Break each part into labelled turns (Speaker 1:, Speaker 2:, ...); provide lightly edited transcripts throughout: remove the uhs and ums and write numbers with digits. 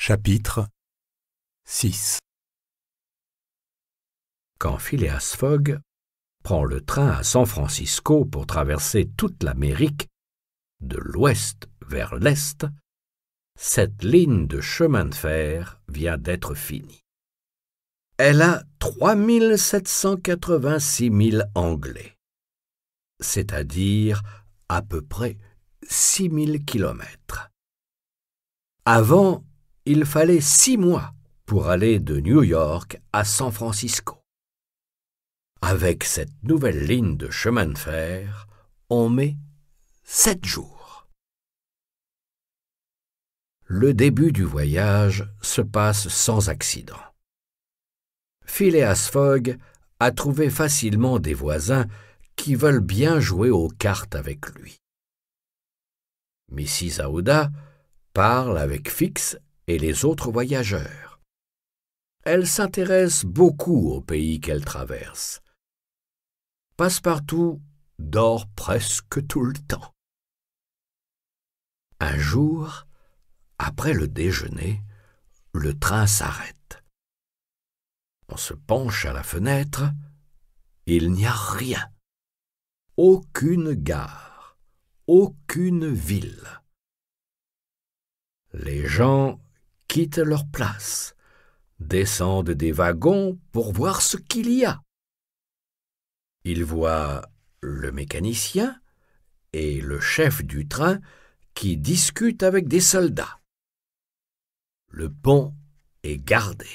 Speaker 1: Chapitre 6.
Speaker 2: Quand Phileas Fogg prend le train à San Francisco pour traverser toute l'Amérique, de l'ouest vers l'est, cette ligne de chemin de fer vient d'être finie. Elle a 3786 000 anglais, c'est-à-dire à peu près 6000 kilomètres. Avant, il fallait 6 mois pour aller de New York à San Francisco. Avec cette nouvelle ligne de chemin de fer, on met 7 jours. Le début du voyage se passe sans accident. Phileas Fogg a trouvé facilement des voisins qui veulent bien jouer aux cartes avec lui. Mrs. Aouda parle avec Fix et les autres voyageurs. Elle s'intéresse beaucoup au pays qu'elle traverse. Passepartout dort presque tout le temps. Un jour, après le déjeuner, le train s'arrête. On se penche à la fenêtre. Il n'y a rien. Aucune gare, aucune ville. Les gens quittent leur place, descendent des wagons pour voir ce qu'il y a. Ils voient le mécanicien et le chef du train qui discutent avec des soldats. Le pont est gardé.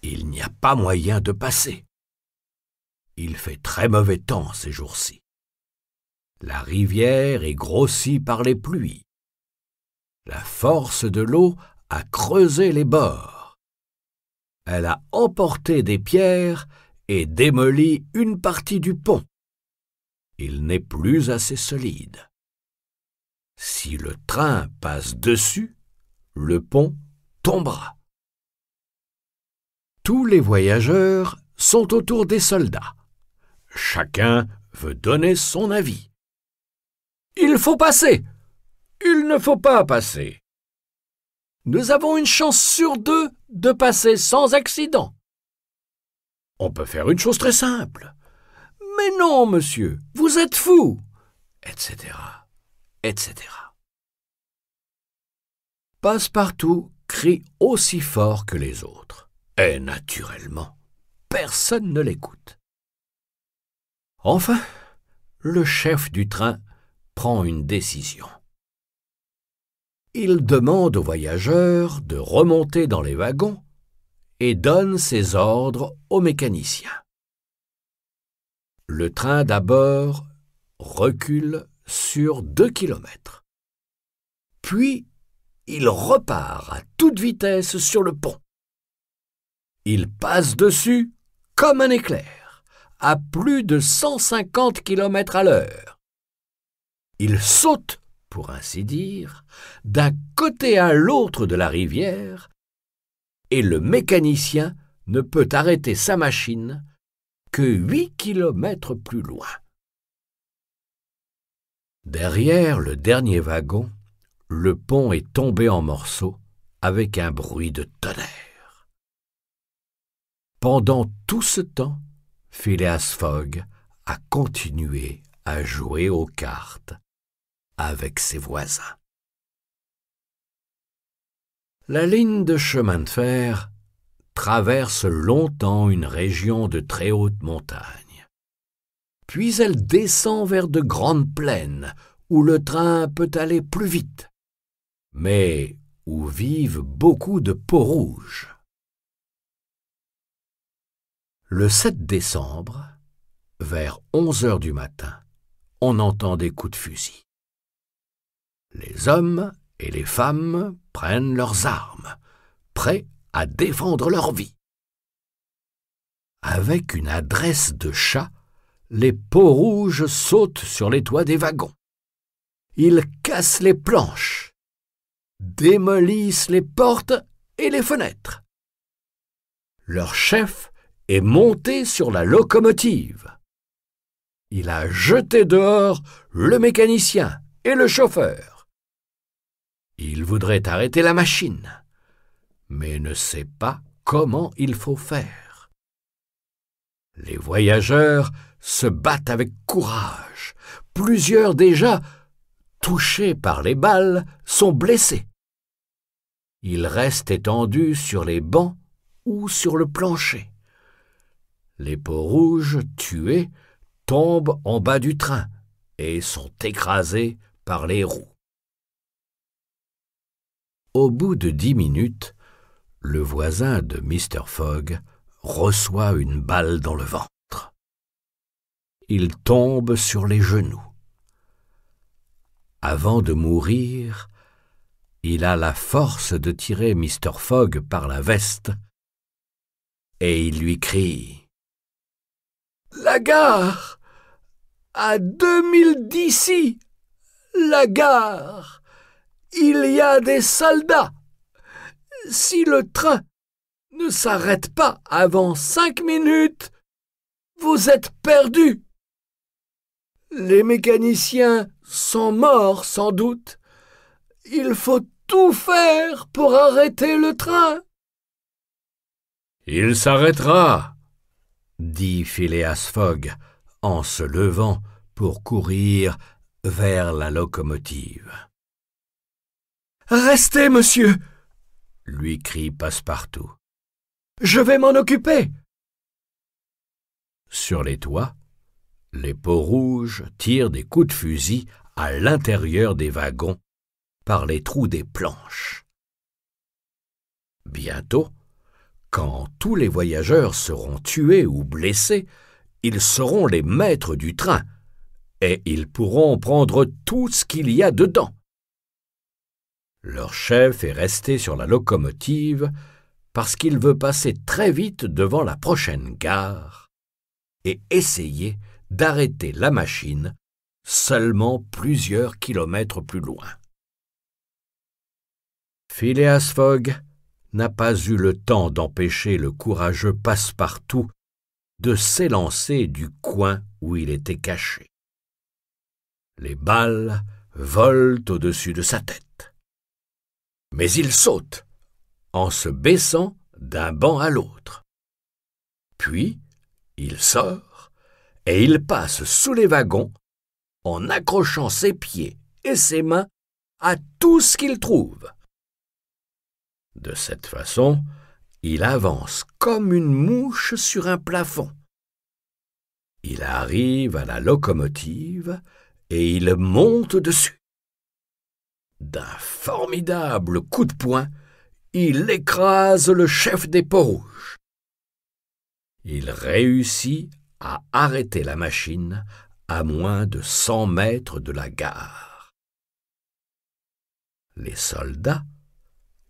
Speaker 2: Il n'y a pas moyen de passer. Il fait très mauvais temps ces jours-ci. La rivière est grossie par les pluies. La force de l'eau a creusé les bords. Elle a emporté des pierres et démoli une partie du pont. Il n'est plus assez solide. Si le train passe dessus, le pont tombera. Tous les voyageurs sont autour des soldats. Chacun veut donner son avis. Il faut passer. Il ne faut pas passer. Nous avons une chance sur 2 de passer sans accident. On peut faire une chose très simple. Mais non, monsieur, vous êtes fou, etc., etc. Passepartout crie aussi fort que les autres. Et naturellement, personne ne l'écoute. Enfin, le chef du train prend une décision. Il demande aux voyageurs de remonter dans les wagons et donne ses ordres au mécanicien. Le train d'abord recule sur 2 kilomètres. Puis, il repart à toute vitesse sur le pont. Il passe dessus comme un éclair, à plus de 150 kilomètres à l'heure. Il saute, pour ainsi dire, d'un côté à l'autre de la rivière, et le mécanicien ne peut arrêter sa machine que 8 kilomètres plus loin. Derrière le dernier wagon, le pont est tombé en morceaux avec un bruit de tonnerre. Pendant tout ce temps, Phileas Fogg a continué à jouer aux cartes avec ses voisins. La ligne de chemin de fer traverse longtemps une région de très hautes montagnes. Puis elle descend vers de grandes plaines où le train peut aller plus vite, mais où vivent beaucoup de peaux-rouges. Le 7 décembre, vers 11 heures du matin, on entend des coups de fusil. Les hommes et les femmes prennent leurs armes, prêts à défendre leur vie. Avec une adresse de chat, les peaux-rouges sautent sur les toits des wagons. Ils cassent les planches, démolissent les portes et les fenêtres. Leur chef est monté sur la locomotive. Il a jeté dehors le mécanicien et le chauffeur. Il voudrait arrêter la machine, mais ne sait pas comment il faut faire. Les voyageurs se battent avec courage. Plusieurs déjà, touchés par les balles, sont blessés. Ils restent étendus sur les bancs ou sur le plancher. Les peaux-rouges, tués, tombent en bas du train et sont écrasés par les roues. Au bout de 10 minutes, le voisin de Mr. Fogg reçoit une balle dans le ventre. Il tombe sur les genoux. Avant de mourir, il a la force de tirer Mr. Fogg par la veste et il lui crie « La gare! À 2000 d'ici! La gare! Il y a des soldats! Si le train ne s'arrête pas avant 5 minutes, vous êtes perdus! Les mécaniciens sont morts sans doute. Il faut tout faire pour arrêter le train. »« Il s'arrêtera, » dit Phileas Fogg en se levant pour courir vers la locomotive. « Restez, monsieur !» lui crie Passepartout. « Je vais m'en occuper !» Sur les toits, les peaux-rouges tirent des coups de fusil à l'intérieur des wagons par les trous des planches. Bientôt, quand tous les voyageurs seront tués ou blessés, ils seront les maîtres du train et ils pourront prendre tout ce qu'il y a dedans. Leur chef est resté sur la locomotive parce qu'il veut passer très vite devant la prochaine gare et essayer d'arrêter la machine seulement plusieurs kilomètres plus loin. Phileas Fogg n'a pas eu le temps d'empêcher le courageux Passepartout de s'élancer du coin où il était caché. Les balles volent au-dessus de sa tête. Mais il saute en se baissant d'un banc à l'autre. Puis, il sort et il passe sous les wagons en accrochant ses pieds et ses mains à tout ce qu'il trouve. De cette façon, il avance comme une mouche sur un plafond. Il arrive à la locomotive et il monte dessus. D'un formidable coup de poing, il écrase le chef des peaux-rouges. Il réussit à arrêter la machine à moins de 100 mètres de la gare. Les soldats,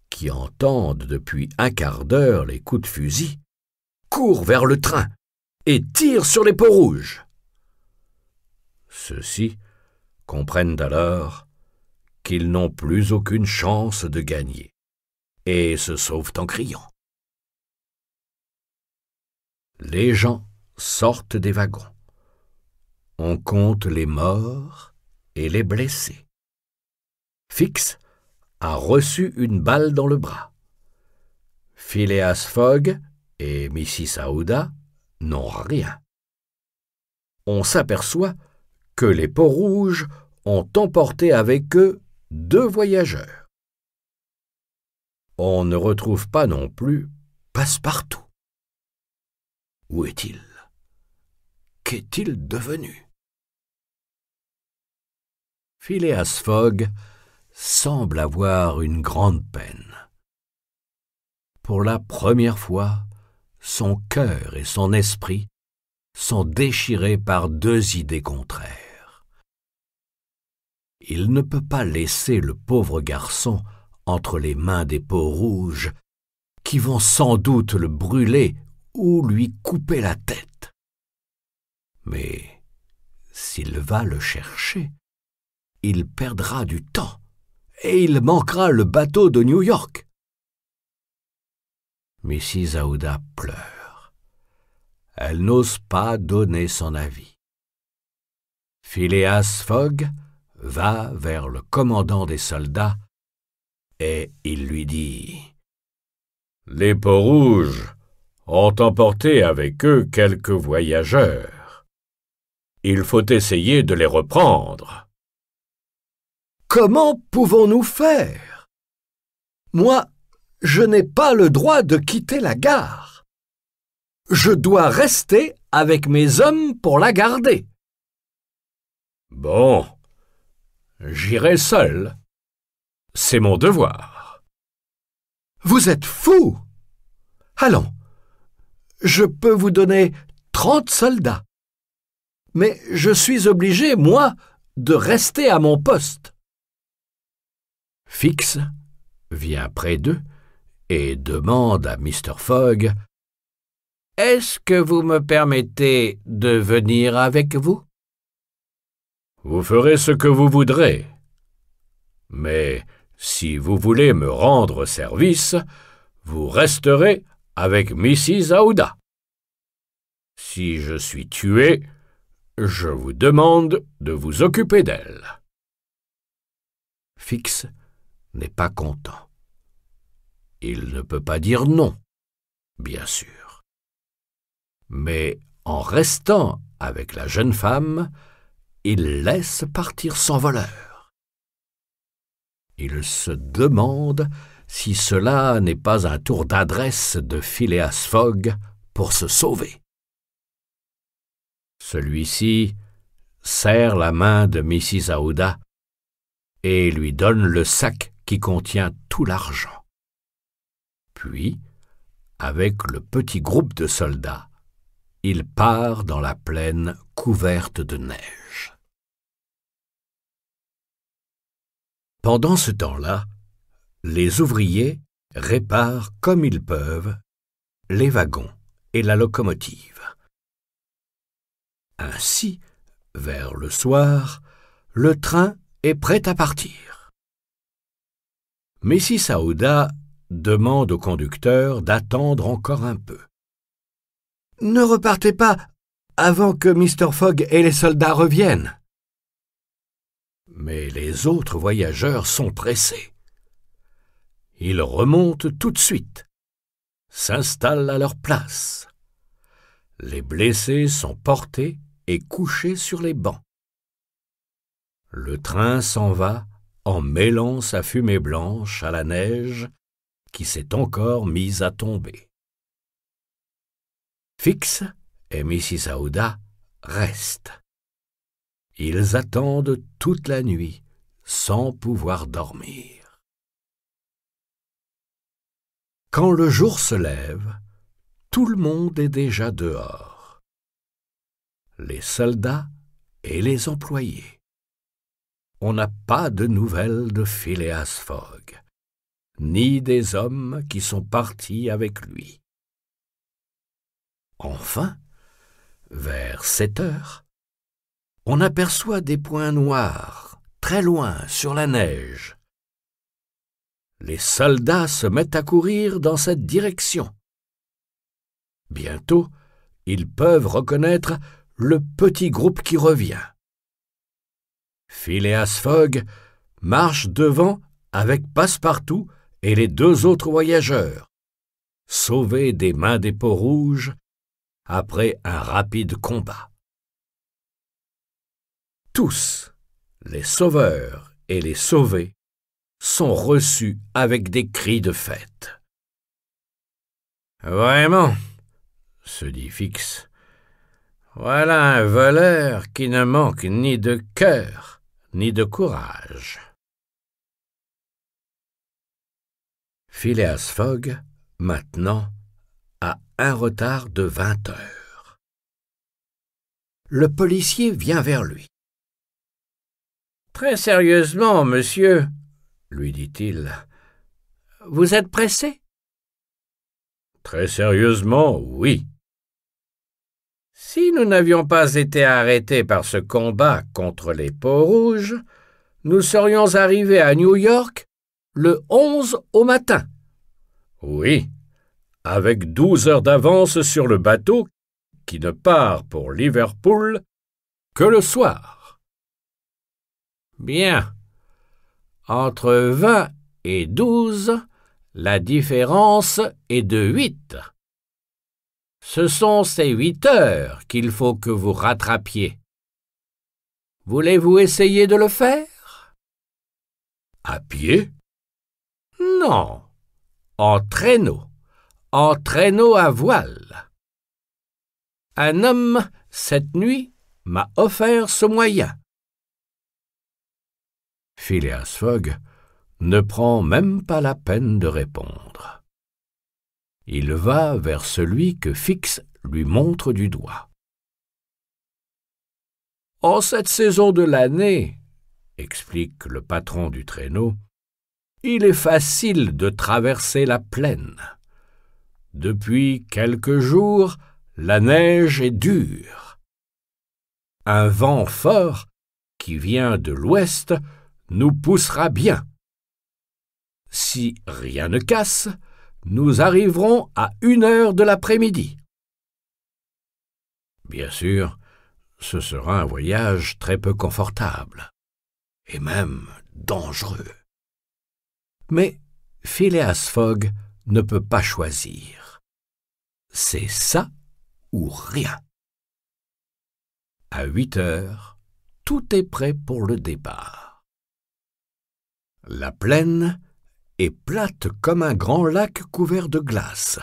Speaker 2: qui entendent depuis un quart d'heure les coups de fusil, courent vers le train et tirent sur les peaux-rouges. Ceux-ci comprennent alors qu'ils n'ont plus aucune chance de gagner et se sauvent en criant. Les gens sortent des wagons. On compte les morts et les blessés. Fix a reçu une balle dans le bras. Phileas Fogg et Mrs. Aouda n'ont rien. On s'aperçoit que les peaux-rouges ont emporté avec eux 2 voyageurs. On ne retrouve pas non plus Passepartout. Où est-il? Qu'est-il devenu? Phileas Fogg semble avoir une grande peine. Pour la première fois, son cœur et son esprit sont déchirés par 2 idées contraires. Il ne peut pas laisser le pauvre garçon entre les mains des peaux-rouges qui vont sans doute le brûler ou lui couper la tête. Mais s'il va le chercher, il perdra du temps et il manquera le bateau de New York. Mrs. Aouda pleure. Elle n'ose pas donner son avis. Phileas Fogg va vers le commandant des soldats et il lui dit «
Speaker 3: Les Peaux-Rouges ont emporté avec eux quelques voyageurs. Il faut essayer de les reprendre. »
Speaker 2: « Comment pouvons-nous faire? Moi, je n'ai pas le droit de quitter la gare. Je dois rester avec mes hommes pour la garder. »
Speaker 3: « Bon, j'irai seul. C'est mon devoir. »
Speaker 2: « Vous êtes fou! Allons, je peux vous donner 30 soldats. Mais je suis obligé, moi, de rester à mon poste. » Fix vient près d'eux et demande à Mr. Fogg « Est-ce que vous me permettez de venir avec vous? »
Speaker 3: « Vous ferez ce que vous voudrez. Mais si vous voulez me rendre service, vous resterez avec Mrs. Aouda. Si je suis tué, je vous demande de vous occuper d'elle. »
Speaker 2: Fix n'est pas content. Il ne peut pas dire non, bien sûr. Mais en restant avec la jeune femme, il laisse partir son voleur. Il se demande si cela n'est pas un tour d'adresse de Phileas Fogg pour se sauver. Celui-ci serre la main de Mrs. Aouda et lui donne le sac qui contient tout l'argent. Puis, avec le petit groupe de soldats, il part dans la plaine couverte de neige. Pendant ce temps-là, les ouvriers réparent comme ils peuvent les wagons et la locomotive. Ainsi, vers le soir, le train est prêt à partir. Mrs. Aouda demande au conducteur d'attendre encore un peu. « Ne repartez pas avant que Mr. Fogg et les soldats reviennent. » Mais les autres voyageurs sont pressés. Ils remontent tout de suite, s'installent à leur place. Les blessés sont portés et couchés sur les bancs. Le train s'en va en mêlant sa fumée blanche à la neige qui s'est encore mise à tomber. Fix et Mrs. Aouda restent. Ils attendent toute la nuit sans pouvoir dormir. Quand le jour se lève, tout le monde est déjà dehors. Les soldats et les employés. On n'a pas de nouvelles de Phileas Fogg, ni des hommes qui sont partis avec lui. Enfin, vers 7 heures, on aperçoit des points noirs, très loin, sur la neige. Les soldats se mettent à courir dans cette direction. Bientôt, ils peuvent reconnaître le petit groupe qui revient. Phileas Fogg marche devant avec Passepartout et les 2 autres voyageurs, sauvés des mains des Peaux-Rouges après un rapide combat. Tous, les sauveurs et les sauvés, sont reçus avec des cris de fête. « Vraiment, se dit Fix, voilà un voleur qui ne manque ni de cœur ni de courage. » Phileas Fogg, maintenant, a un retard de 20 heures. Le policier vient vers lui. « Très sérieusement, monsieur, » lui dit-il, « vous êtes pressé? »« Très sérieusement, oui. »« Si nous n'avions pas été arrêtés par ce combat contre les Peaux-Rouges, nous serions arrivés à New York le 11 au matin. »« Oui, avec 12 heures d'avance sur le bateau qui ne part pour Liverpool que le soir. »« Bien. Entre 20 et 12, la différence est de 8. Ce sont ces 8 heures qu'il faut que vous rattrapiez. Voulez-vous essayer de le faire?
Speaker 3: À pied?
Speaker 2: Non, en traîneau à voile. Un homme, cette nuit, m'a offert ce moyen.
Speaker 3: Phileas Fogg ne prend même pas la peine de répondre. Il va vers celui que Fix lui montre du doigt.
Speaker 2: En cette saison de l'année,
Speaker 3: explique le patron du traîneau,
Speaker 2: il est facile de traverser la plaine. Depuis quelques jours, la neige est dure. Un vent fort qui vient de l'ouest nous poussera bien. Si rien ne casse, nous arriverons à 1 heure de l'après-midi.
Speaker 3: Bien sûr, ce sera un voyage très peu confortable, et même dangereux.
Speaker 2: Mais Phileas Fogg ne peut pas choisir. C'est ça ou rien. À 8 heures, tout est prêt pour le départ. La plaine est plate comme un grand lac couvert de glace.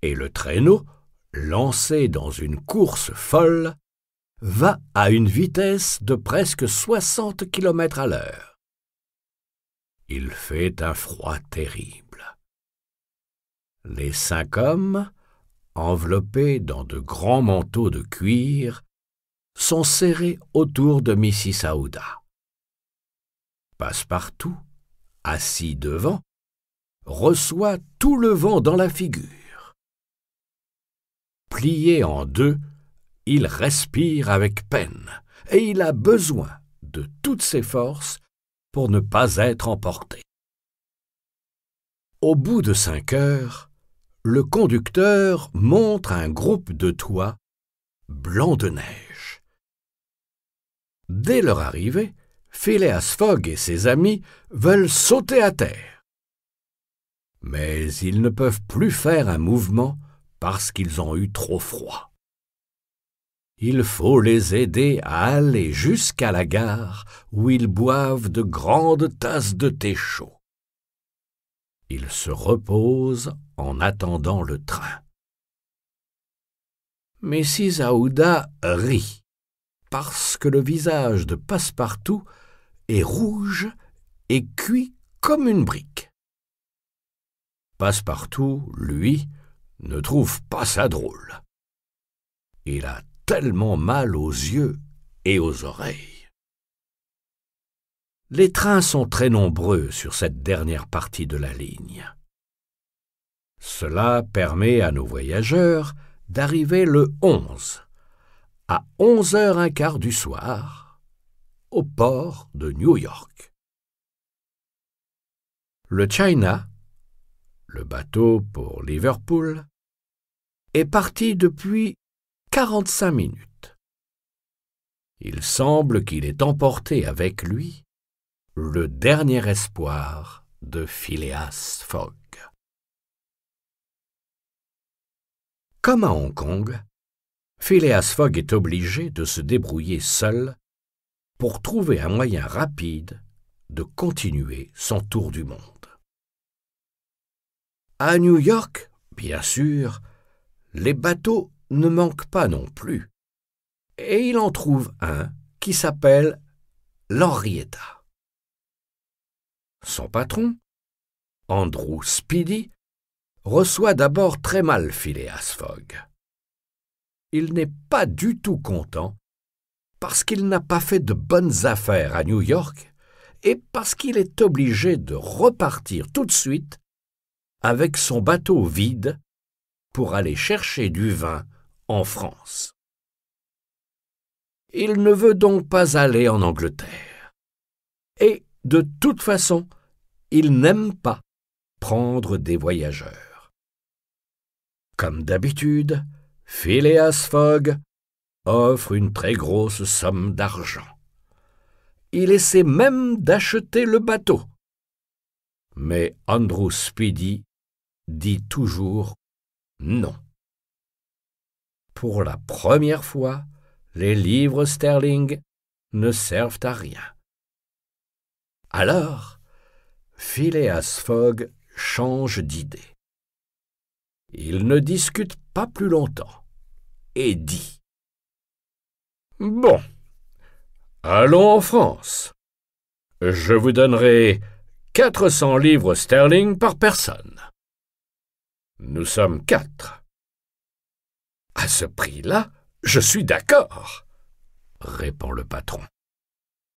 Speaker 2: Et le traîneau, lancé dans une course folle, va à une vitesse de presque 60 km à l'heure. Il fait un froid terrible. Les 5 hommes, enveloppés dans de grands manteaux de cuir, sont serrés autour de Mrs. Aouda. Passepartout, assis devant, reçoit tout le vent dans la figure. Plié en deux, il respire avec peine et il a besoin de toutes ses forces pour ne pas être emporté. Au bout de 5 heures, le conducteur montre un groupe de toits blancs de neige. Dès leur arrivée, Phileas Fogg et ses amis veulent sauter à terre. Mais ils ne peuvent plus faire un mouvement parce qu'ils ont eu trop froid. Il faut les aider à aller jusqu'à la gare où ils boivent de grandes tasses de thé chaud. Ils se reposent en attendant le train. Mrs. Aouda rit parce que le visage de Passepartout est rouge et cuit comme une brique. Passepartout, lui, ne trouve pas ça drôle. Il a tellement mal aux yeux et aux oreilles. Les trains sont très nombreux sur cette dernière partie de la ligne. Cela permet à nos voyageurs d'arriver le 11, à 11h15 du soir, au port de New York. Le China, le bateau pour Liverpool, est parti depuis 45 minutes. Il semble qu'il ait emporté avec lui le dernier espoir de Phileas Fogg. Comme à Hong Kong, Phileas Fogg est obligé de se débrouiller seul pour trouver un moyen rapide de continuer son tour du monde. À New York, bien sûr, les bateaux ne manquent pas non plus, et il en trouve un qui s'appelle l'Henrietta. Son patron, Andrew Speedy, reçoit d'abord très mal Phileas Fogg. Il n'est pas du tout content parce qu'il n'a pas fait de bonnes affaires à New York et parce qu'il est obligé de repartir tout de suite avec son bateau vide pour aller chercher du vin en France. Il ne veut donc pas aller en Angleterre. Et, de toute façon, il n'aime pas prendre des voyageurs. Comme d'habitude, Phileas Fogg offre une très grosse somme d'argent. Il essaie même d'acheter le bateau. Mais Andrew Speedy dit toujours non. Pour la première fois, les livres sterling ne servent à rien. Alors, Phileas Fogg change d'idée. Il ne discute pas plus longtemps et dit « Bon, allons en France. Je vous donnerai 400 livres sterling par personne. Nous sommes 4. À ce prix-là, je suis d'accord, répond le patron.